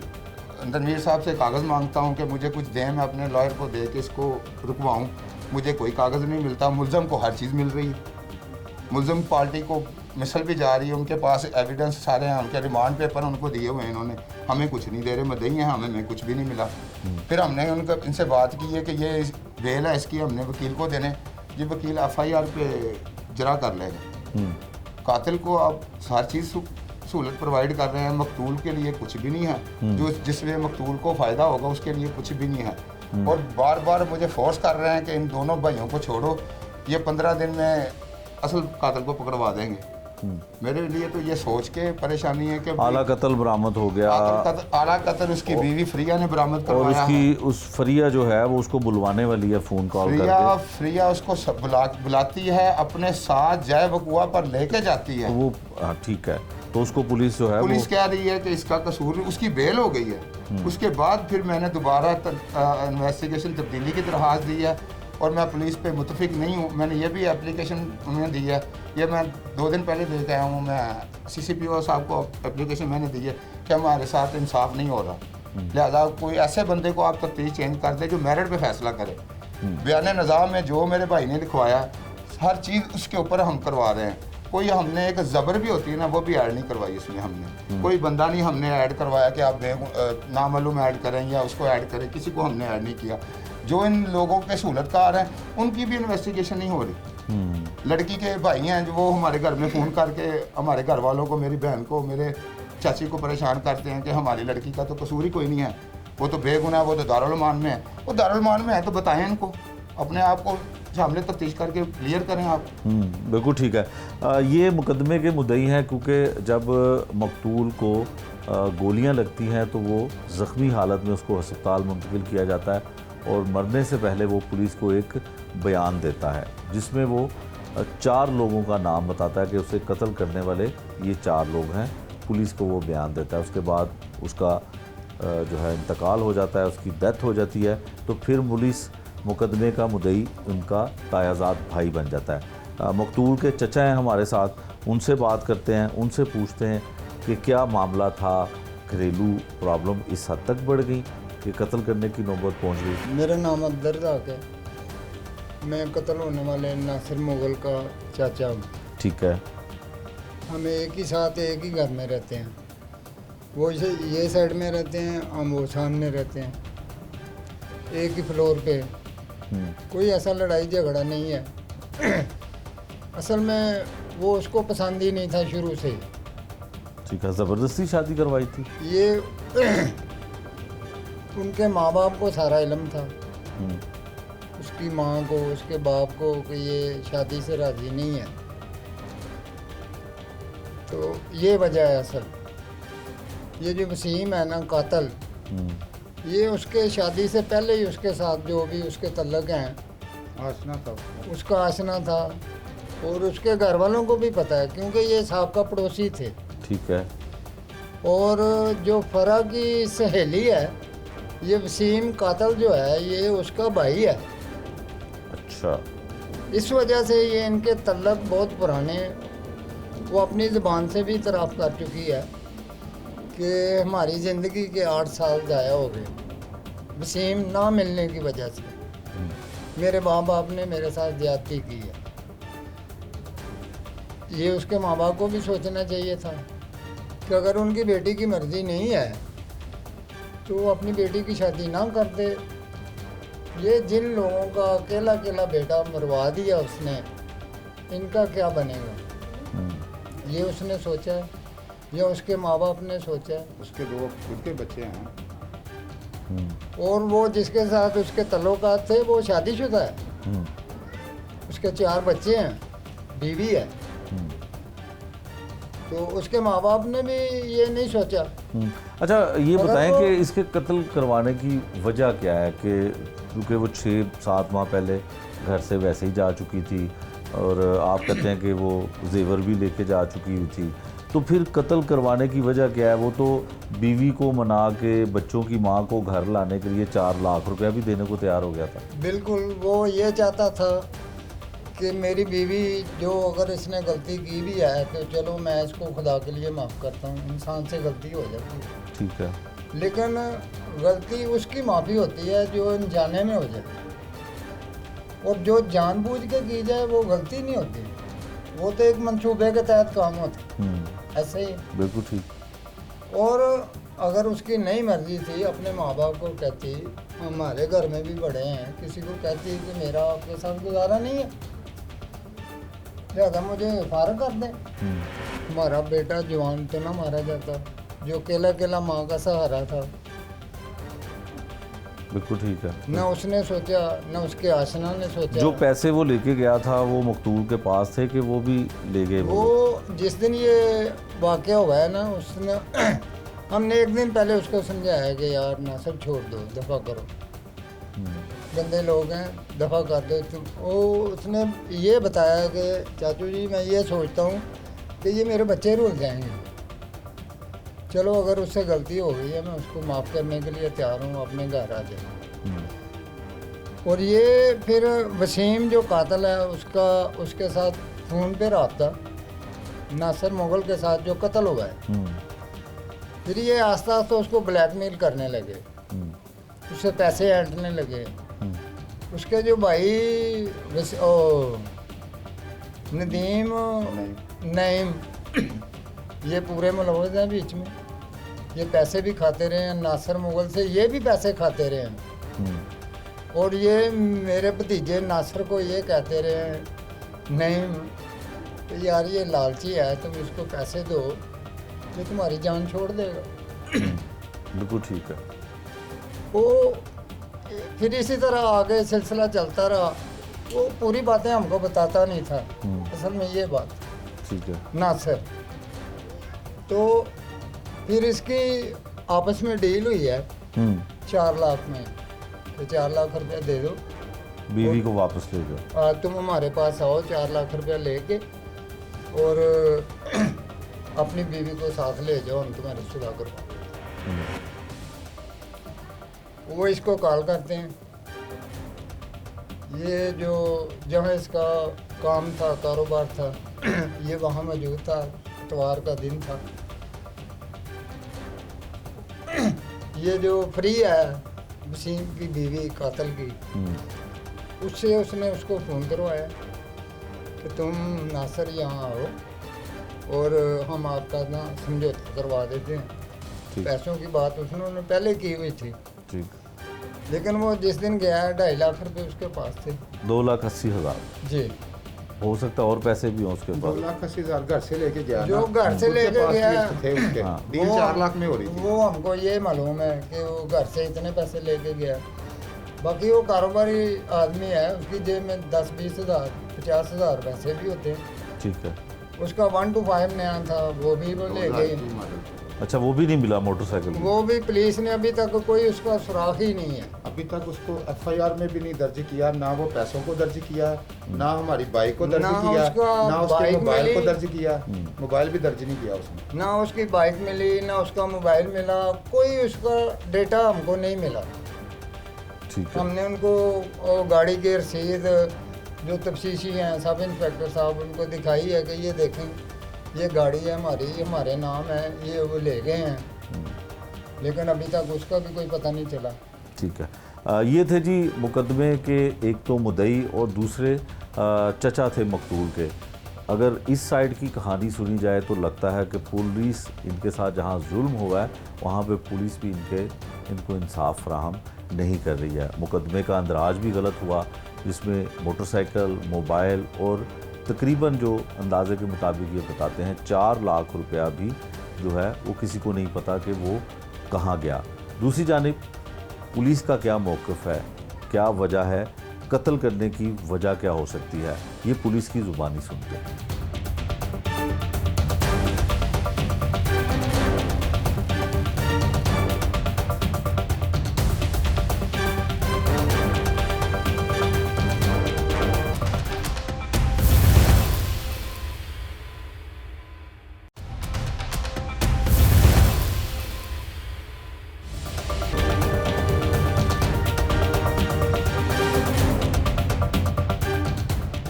तनवीर साहब से कागज़ मांगता हूँ कि मुझे कुछ दें, मैं अपने लॉयर को दे के इसको रुकवाऊँ, मुझे कोई कागज़ नहीं मिलता। मुलज़म को हर चीज़ मिल रही है, मुलज़म पार्टी को मिसल भी जा रही है, उनके पास एविडेंस सारे हैं, उनके रिमांड पेपर उनको दिए हुए हैं इन्होंने, हमें कुछ नहीं दे रहे, मदई हैं, हमें कुछ भी नहीं मिला। फिर हमने इनसे बात की है कि ये बेल है इसकी हमने वकील को देने, ये वकील FIR पे जरा कर लेगा। कातिल को आप हर चीज़ सहूलत प्रोवाइड कर रहे हैं, मकतूल के लिए कुछ भी नहीं है, जो जिसमें मकतूल को फ़ायदा होगा उसके लिए कुछ भी नहीं है। और बार बार मुझे फोर्स कर रहे हैं कि इन दोनों भाइयों को छोड़ो, ये 15 दिन में असल कातिल को पकड़वा देंगे। मेरे लिए तो ये सोच के परेशानी है कि आला कत्ल बरामद हो गया, आला कत्ल उसकी बीवी फ्रिया ने बरामद और करवाया उसकी उस फ्रिया जो है वो उसको बुलवाने वाली है फ़ोन कॉल करके, फ्रिया उसको बुलाती है, अपने साथ जय वकुआ पर लेके जाती है। तो वो ठीक है, तो उसको पुलिस जो है पुलिस कह रही है कि इसका कसूर, उसकी बेल हो गई है। उसके बाद फिर मैंने दोबारा इन्वेस्टिगेशन तब्दीली की दरख्वास्त दी है, और मैं पुलिस पे मुतफिक नहीं हूँ। मैंने ये भी एप्लीकेशन उन्हें दी है, ये मैं 2 दिन पहले दे के आया हूँ, मैं CCPO साहब को एप्लीकेशन मैंने दी है कि हमारे साथ इंसाफ नहीं हो रहा, लिहाजा कोई ऐसे बंदे को आप तफ्तीश चेंज कर दे जो मेरिट पे फैसला करे। बयान निज़ाम में जो मेरे भाई ने लिखवाया हर चीज़ उसके ऊपर हम करवा रहे हैं। कोई हमने एक ज़बर भी होती है ना, वो भी ऐड नहीं करवाई इसमें हमने, कोई बंदा नहीं हमने ऐड करवाया कि आप नामालूम ऐड करें या उसको ऐड करें, किसी को हमने ऐड नहीं किया। जो इन लोगों के सहूलतकार हैं उनकी भी इन्वेस्टिगेशन नहीं हो रही। लड़की के भाई हैं जो वो हमारे घर में फ़ोन करके हमारे घर वालों को, मेरी बहन को, मेरे चाची को परेशान करते हैं कि हमारी लड़की का तो कसूर ही कोई नहीं है, वो तो बेगुनाह, वो तो दारुल मान में है। वो दारुल मान में है तो बताएं इनको, अपने आप को सामने तफ्तीश करके क्लियर करें आप। बिल्कुल ठीक है। ये मुकदमे के मुद्दई हैं क्योंकि जब मकतूल को गोलियां लगती हैं तो वो ज़ख्मी हालत में उसको अस्पताल मुंतकिल किया जाता है, और मरने से पहले वो पुलिस को एक बयान देता है जिसमें वो 4 लोगों का नाम बताता है कि उसे कत्ल करने वाले ये 4 लोग हैं। पुलिस को वो बयान देता है, उसके बाद उसका जो है इंतकाल हो जाता है, उसकी डेथ हो जाती है, तो फिर पुलिस मुकदमे का मुद्दई उनका तायाजाद भाई बन जाता है। मकतूल के चचा हैं हमारे साथ, उनसे बात करते हैं, उनसे पूछते हैं कि क्या मामला था, घरेलू प्रॉब्लम इस हद तक बढ़ गई कि कत्ल करने की नौबत पहुंच गई। मेरा नाम अब्दुर्रज़ाक है, मैं कत्ल होने वाले नासिर मुगल का चाचा हूँ। ठीक है। हम एक ही साथ एक ही घर में रहते हैं, वो ये साइड में रहते हैं, हम वो सामने रहते हैं, एक ही फ्लोर पे। कोई ऐसा लड़ाई झगड़ा नहीं है। असल में वो उसको पसंद ही नहीं था शुरू से। ठीक है, ज़बरदस्ती शादी करवाई थी? ये उनके माँ बाप को सारा इल्म था, उसकी माँ को, उसके बाप को कि ये शादी से राज़ी नहीं है, तो ये वजह है असल। ये जो वसीम है ना कातल, ये उसके शादी से पहले ही उसके साथ जो भी उसके तल्लक हैं आसना था उसका आसना था, और उसके घर वालों को भी पता है क्योंकि ये साहब का पड़ोसी थे। ठीक है। और जो फरा की सहेली है, ये वसीम कातल जो है ये उसका भाई है। अच्छा। इस वजह से ये इनके तल्लक बहुत पुराने, वो अपनी ज़बान से भी इतराफ़ कर चुकी है कि हमारी ज़िंदगी के 8 साल ज़ाया हो गए वसीम ना मिलने की वजह से। मेरे माँ बाप ने मेरे साथ ज़्यादती की है। ये उसके माँ बाप को भी सोचना चाहिए था कि अगर उनकी बेटी की मर्ज़ी नहीं है तो वो अपनी बेटी की शादी ना करते। ये जिन लोगों का अकेला अकेला बेटा मरवा दिया उसने, इनका क्या बनेगा, ये उसने सोचा है या उसके माँ बाप ने सोचा है। उसके 2 खुद के बच्चे हैं। और वो जिसके साथ उसके तल्लुकात थे वो शादीशुदा है, उसके 4 बच्चे हैं, बीवी है। तो उसके माँ बाप ने भी ये नहीं सोचा। अच्छा, ये मगर बताएं वो- कि इसके कत्ल करवाने की वजह क्या है? कि क्योंकि वो 6-7 माह पहले घर से वैसे ही जा चुकी थी और आप कहते हैं कि वो जेवर भी लेके जा चुकी हुई थी, तो फिर कत्ल करवाने की वजह क्या है? वो तो बीवी को मना के बच्चों की माँ को घर लाने के लिए 4 लाख रुपया भी देने को तैयार हो गया था। बिल्कुल, वो ये चाहता था कि मेरी बीवी जो अगर इसने गलती की भी है तो चलो मैं इसको खुदा के लिए माफ़ करता हूँ, इंसान से गलती हो जाती है। ठीक है। लेकिन गलती उसकी माफ़ी होती है जो अनजाने में हो जाए, और जो जानबूझ के की जाए वो गलती नहीं होती, वो तो एक मंसूबे के तहत काम होता है। ऐसे ही। बिल्कुल ठीक। और अगर उसकी नई मर्जी थी अपने माँ बाप को कहती, हमारे घर में भी बड़े हैं, किसी को कहती कि मेरा आपके साथ गुजारा नहीं है, लिहाजा मुझे फारग कर दें, हमारा बेटा जवान तो ना मारा जाता जो अकेला अकेला माँ का सहारा था। बिल्कुल ठीक है। न उसने सोचा न उसके आसना ने सोचा। जो पैसे वो लेके गया था वो मकतूल के पास थे कि वो भी ले गए? वो जिस दिन ये वाक़या हुआ है ना, उसने हमने एक दिन पहले उसको समझाया कि यार ना सब छोड़ दो, दफ़ा करो, गंदे लोग हैं, दफ़ा कर दो तुम। वो उसने ये बताया कि चाचू जी मैं ये सोचता हूँ कि ये मेरे बच्चे रुल जाएंगे, चलो अगर उससे गलती हो गई है मैं उसको माफ़ करने के लिए तैयार हूँ, अपने घर आ जाए। और ये फिर वसीम जो कातिल है उसका उसके साथ फ़ोन पे रब्ता नासिर मुगल के साथ जो कत्ल हुआ है, फिर ये आस्ता आस्ता उसको ब्लैकमेल करने लगे, उससे पैसे ऐंठने लगे। उसके जो भाई नदीम नईम ये पूरे मुलवज़ हैं बीच में, ये पैसे भी खाते रहे हैं नासिर मुगल से, ये भी पैसे खाते रहे हैं। और ये मेरे भतीजे नासिर को ये कहते रहे हैं नईम तो यार ये लालची है, तुम इसको पैसे दो ये तुम्हारी जान छोड़ देगा। बिल्कुल ठीक है। वो फिर इसी तरह आगे सिलसिला चलता रहा, वो पूरी बातें हमको बताता नहीं था असल में ये बात। ठीक है। नासिर तो फिर इसकी आपस में डील हुई है 4 लाख में, तो 4 लाख रुपया दे दो, बीवी को वापस ले जाओ। आज तुम हमारे पास आओ 4 लाख रुपया लेके और अपनी बीवी को साथ ले जाओ, हम तुम्हारी सुलह करवाओ। वो इसको कॉल करते हैं, ये जो जहाँ इसका काम था कारोबार था ये वहाँ मौजूद था, इतवार का दिन था। ये जो फ्री है वसीम की बीवी कातिल की, उससे उसने उसको फ़ोन करवाया कि तुम नासिर यहाँ आओ और हम आपका ना समझौता करवा देते हैं। ठीक। पैसों की बात उसने पहले की हुई थी, ठीक। लेकिन वो जिस दिन गया 2.5 लाख रुपए उसके पास थे। 2,80,000 जी, हो सकता है और पैसे भी हों उसके 2,80,000 घर से लेके गया जो ना, घर से उनके लेके पास गया, लिस्ट थे उसके, हाँ। डील वो- 4 लाख में हो रही थी। वो हमको ये मालूम है कि वो घर से इतने पैसे लेके गया। बाकी वो कारोबारी आदमी है, उसकी जेब में 10-20,000 50,000 पैसे भी होते हैं। ठीक है। उसका 1 to 5 नया था, वो भी वो ले 2 गए। लाख की मदद। अच्छा, वो भी नहीं मिला मोटरसाइकिल? वो भी पुलिस ने अभी तक कोई उसका सुराग ही नहीं है। अभी तक उसको एफआईआर में भी नहीं दर्ज किया, ना वो पैसों को दर्ज किया, ना हमारी बाइक को दर्ज ना किया, उसका ना उसके बाइक मोबाइल को मिली। दर्ज किया, मोबाइल भी दर्ज नहीं किया उसने। ना उसकी बाइक मिली, ना उसका मोबाइल मिला, कोई उसका डेटा हमको नहीं मिला। ठीक है। हमने उनको वो गाड़ी की रसीद जो तफ्तीशी हैं सब इंस्पेक्टर साहब उनको दिखाई है कि ये देखें ये गाड़ी है हमारी, ये हमारे नाम है, ये वो ले गए हैं, लेकिन अभी तक उसका भी कोई पता नहीं चला। ठीक है। ये थे जी मुकदमे के एक तो मुद्दई और दूसरे चचा थे मकतूल के। अगर इस साइड की कहानी सुनी जाए तो लगता है कि पुलिस इनके साथ जहां जुल्म हुआ है वहां पे पुलिस भी इनको इंसाफ फराहम नहीं कर रही है। मुकदमे का अंदराज भी गलत हुआ, जिसमें मोटरसाइकिल, मोबाइल और तकरीबन जो अंदाजे के मुताबिक ये बताते हैं 4 लाख रुपया भी जो है वो किसी को नहीं पता कि वो कहाँ गया। दूसरी जानिब पुलिस का क्या मौक़िफ़ है, क्या वजह है, कत्ल करने की वजह क्या हो सकती है, ये पुलिस की ज़ुबानी सुनते हैं।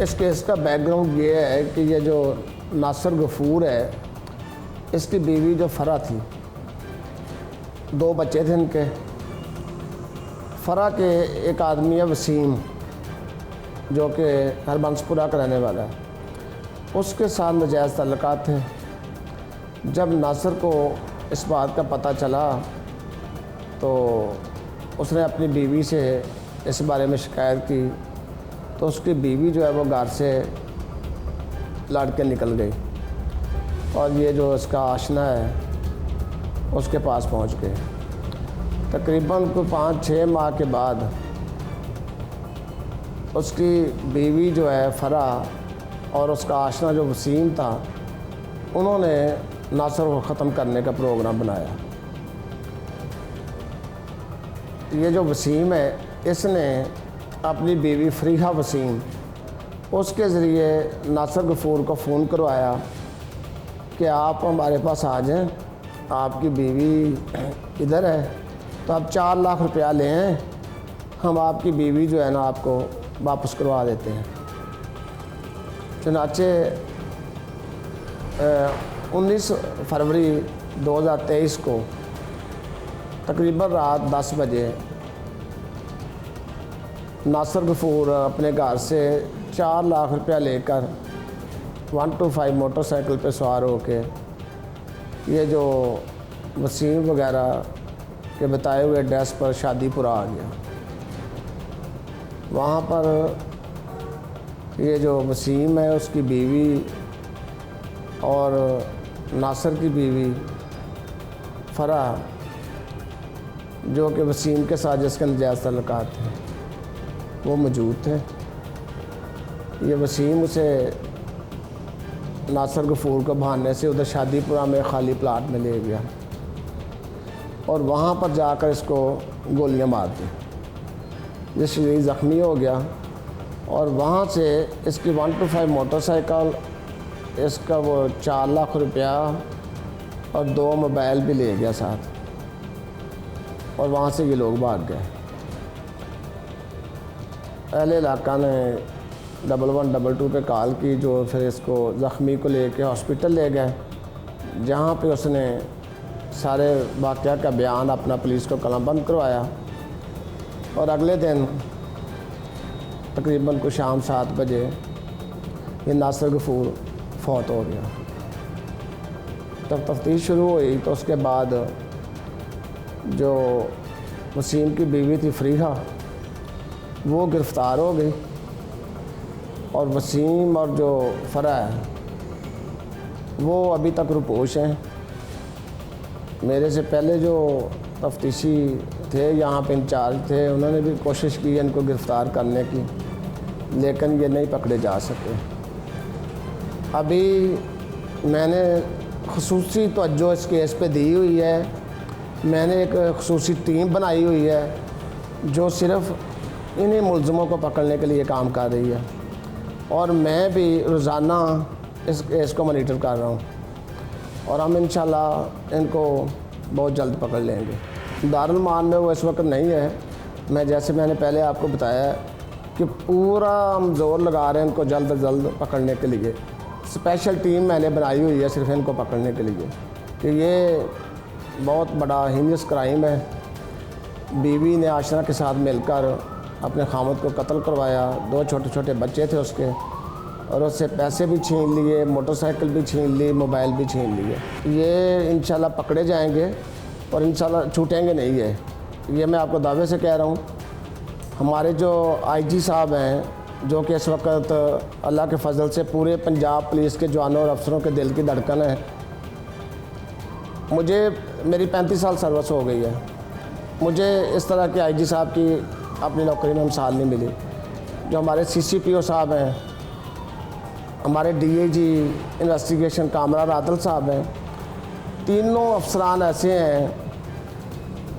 इस केस का बैकग्राउंड ये है कि ये जो नासिर गफूर है, इसकी बीवी जो फ़रा थी, 2 बच्चे थे इनके। फ़रा के एक आदमी है वसीम, जो कि हरबंसपुरा का रहने वाला है, उसके साथ नाजायज़ ताल्लुकात थे। जब नासिर को इस बात का पता चला तो उसने अपनी बीवी से इस बारे में शिकायत की, तो उसकी बीवी जो है वो घर से लड़ के निकल गई और ये जो इसका आशना है उसके पास पहुंच गए। तकरीबन कोई 5-6 माह के बाद उसकी बीवी जो है फ़रा और उसका आशना जो वसीम था, उन्होंने नासिर को ख़त्म करने का प्रोग्राम बनाया। ये जो वसीम है, इसने अपनी बीवी फरीहा वसीम, उसके ज़रिए नासिर गफूर को फ़ोन करवाया कि आप हमारे पास आ जाएं, आपकी बीवी इधर है तो आप 4 लाख रुपया लें, हम आपकी बीवी जो है ना आपको वापस करवा देते हैं। चुनाचे 19 फरवरी 2023 को तकरीबन रात 10 बजे नासिर गफूर अपने घर से 4 लाख रुपया लेकर 125 मोटरसाइकिल पे सवार होके ये जो वसीम वगैरह के बताए हुए एड्रेस पर शादीपुरा आ गया। वहाँ पर ये जो वसीम है उसकी बीवी और नासिर की बीवी फ़रा, जो कि वसीम के साथ जिसके नाजायज़ ताल्लुकात थे, वो मौजूद थे। ये वसीम उसे नासिर गफूर को बहाने से उधर शादीपुरा में खाली प्लाट में ले गया और वहाँ पर जाकर इसको गोलियां मार दी, जिस शरीर ज़ख्मी हो गया। और वहाँ से इसकी 125 मोटरसाइकिल, इसका वो 4 लाख रुपया और 2 मोबाइल भी ले गया साथ, और वहाँ से ये लोग भाग गए। अहले इलाका ने 1122 पे कॉल की, जो फिर इसको ज़ख्मी को लेके हॉस्पिटल ले गए, जहाँ पे उसने सारे वाक़या का बयान अपना पुलिस को कलमबंद करवाया। और अगले दिन तकरीबन को शाम 7 बजे ये नासिर गफूर फौत हो गया। तब तफ्तीश शुरू हुई तो उसके बाद जो वसीम की बीवी थी फरीहा, वो गिरफ़्तार हो गई और वसीम और जो फ़रा है वो अभी तक रुपोश हैं। मेरे से पहले जो तफ्तीशी थे यहाँ पे इंचार्ज थे, उन्होंने भी कोशिश की इनको गिरफ़्तार करने की, लेकिन ये नहीं पकड़े जा सके। अभी मैंने खसूसी तवज्जो इस केस पे दी हुई है। मैंने एक खसूसी टीम बनाई हुई है जो सिर्फ इन्हीं मुलज़मों को पकड़ने के लिए काम कर रही है, और मैं भी रोज़ाना इस केस को मॉनिटर कर रहा हूँ, और हम इंशाल्लाह इनको बहुत जल्द पकड़ लेंगे। दारुल मान में वो इस वक्त नहीं है। मैंने पहले आपको बताया कि पूरा हम जोर लगा रहे हैं इनको जल्द से जल्द पकड़ने के लिए। स्पेशल टीम मैंने बनाई हुई है सिर्फ इनको पकड़ने के लिए, कि ये बहुत बड़ा हीनियस क्राइम है। बीवी ने आशना के साथ मिलकर अपने खामद को कत्ल करवाया। 2 छोटे छोटे बच्चे थे उसके, और उससे पैसे भी छीन लिए, मोटरसाइकिल भी छीन ली, मोबाइल भी छीन लिए। ये इंशाल्लाह पकड़े जाएंगे और इंशाल्लाह छूटेंगे नहीं ये मैं आपको दावे से कह रहा हूँ। हमारे जो आईजी साहब हैं, जो कि इस वक्त अल्लाह के फजल से पूरे पंजाब पुलिस के जवानों और अफसरों के दिल की धड़कन है। मेरी 35 साल सर्विस हो गई है। मुझे इस तरह के आईजी साहब की अपनी नौकरी में मिसाल नहीं मिली। जो हमारे CCPO साहब हैं, हमारे DIG इन्वेस्टिगेशन कामरान आदिल साहब हैं, तीनों अफसरान ऐसे हैं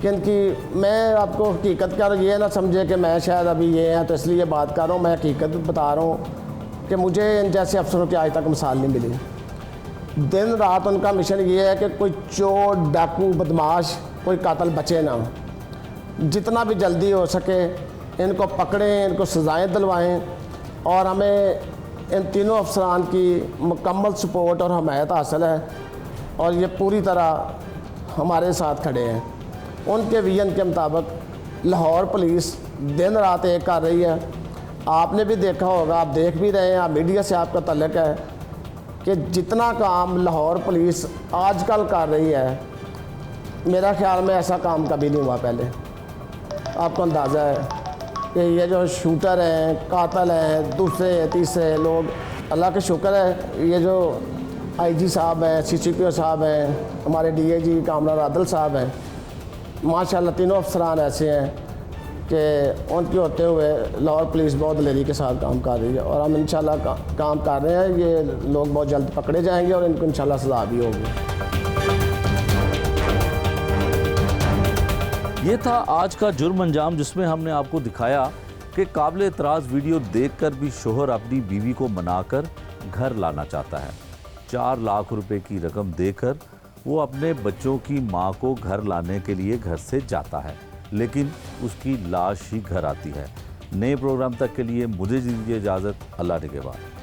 कि इनकी, मैं आपको हकीकत कर, ये ना समझे कि मैं शायद अभी ये हैं तो इसलिए बात कर रहा हूँ। मैं हकीकत बता रहा हूँ कि मुझे इन जैसे अफसरों की आज तक मिसाल नहीं मिली। दिन रात उनका मिशन ये है कि कोई चोर, डाकू, बदमाश, कोई कातल बचे ना। जितना भी जल्दी हो सके इनको पकड़ें, इनको सज़ाएँ दिलवाएँ, और हमें इन तीनों अफसरान की मुकम्मल सपोर्ट और हमायत हासिल है, और ये पूरी तरह हमारे साथ खड़े हैं। उनके विजन के मुताबिक लाहौर पुलिस दिन रात एक कर रही है। आपने भी देखा होगा, आप देख भी रहे हैं, आप मीडिया से आपका तल्लुक़ है कि जितना काम लाहौर पुलिस आजकल कर रही है, मेरा ख्याल में ऐसा काम कभी नहीं हुआ पहले। आपको अंदाज़ा है कि ये जो शूटर हैं, कातल हैं, दूसरे तीसरे लोग, अल्लाह के शुक्र है ये जो IG साहब हैं, CCPO साहब हैं, हमारे DIG कामरान आदिल साहब हैं, माशाल्लाह तीनों अफसरान ऐसे हैं कि उनके होते हुए लाहौर पुलिस बहुत दिलेरी के साथ काम कर रही है, और हम इंशाल्लाह काम कर रहे हैं। ये लोग बहुत जल्द पकड़े जाएंगे और इनको इंशाल्लाह सज़ा भी होगी। ये था आज का जुर्म अंजाम, जिसमें हमने आपको दिखाया कि काबिल एतराज़ वीडियो देखकर भी शोहर अपनी बीवी को मनाकर घर लाना चाहता है। 4 लाख रुपए की रकम देकर वो अपने बच्चों की मां को घर लाने के लिए घर से जाता है, लेकिन उसकी लाश ही घर आती है। नए प्रोग्राम तक के लिए मुझे दीजिए इजाज़त। अल्लाह निगहबान।